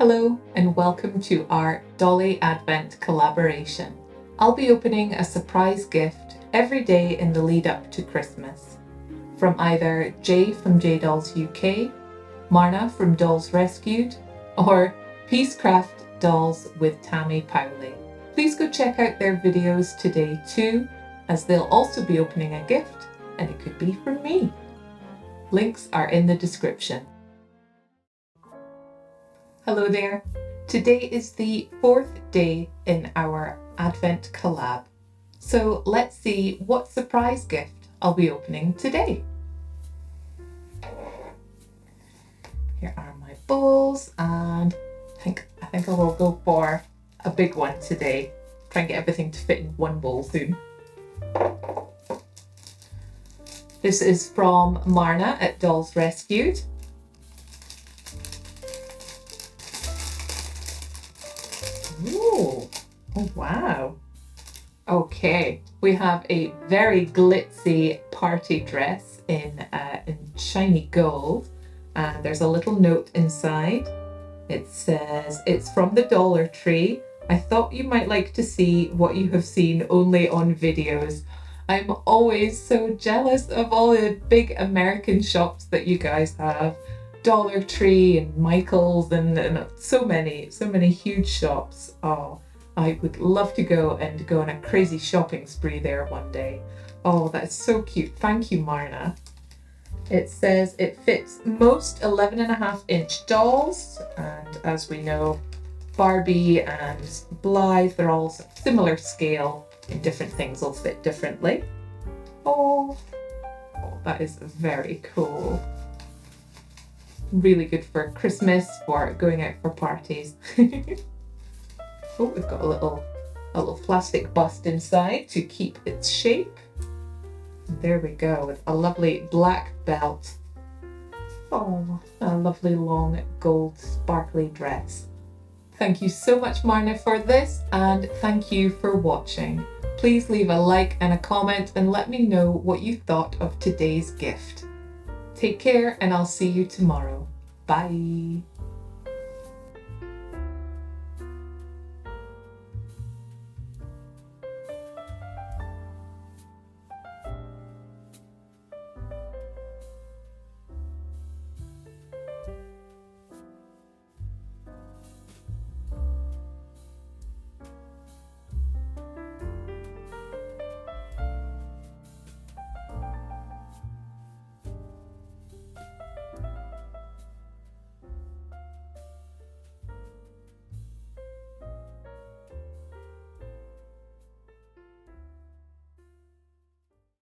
Hello and welcome to our Dolly Advent collaboration. I'll be opening a surprise gift every day in the lead up to Christmas. From either Jay from J Dolls UK, Marna from Dolls Rescued, or Peacecraft Dolls with Tammy Powley. Please go check out their videos today too, as they'll also be opening a gift, and it could be from me. Links are in the description. Hello there. Today is the 4th day in our Advent collab. So let's see what surprise gift I'll be opening today. Here are my bowls, and I think I will go for a big one today. Try and get everything to fit in one bowl soon. This is from Marna at Dolls Rescued. Ooh, oh wow. Okay, we have a very glitzy party dress in shiny gold, and there's a little note inside. It says, "It's from the Dollar Tree. I thought you might like to see what you have seen only on videos." I'm always so jealous of all the big American shops that you guys have. Dollar Tree and Michael's and so many huge shops. Oh, I would love to go on a crazy shopping spree there one day. Oh, that is so cute. Thank you, Marna. It says it fits most 11.5-inch dolls, and as we know, Barbie and Blythe, they're all similar scale, and different things will fit differently. Oh, that is very cool. Really good for Christmas, for going out for parties. Oh, we've got a little plastic bust inside to keep its shape. There we go, with a lovely black belt. Oh, a lovely long gold sparkly dress. Thank you so much, Marna, for this, and thank you for watching. Please leave a like and a comment and let me know what you thought of today's gift. Take care, and I'll see you tomorrow. Bye.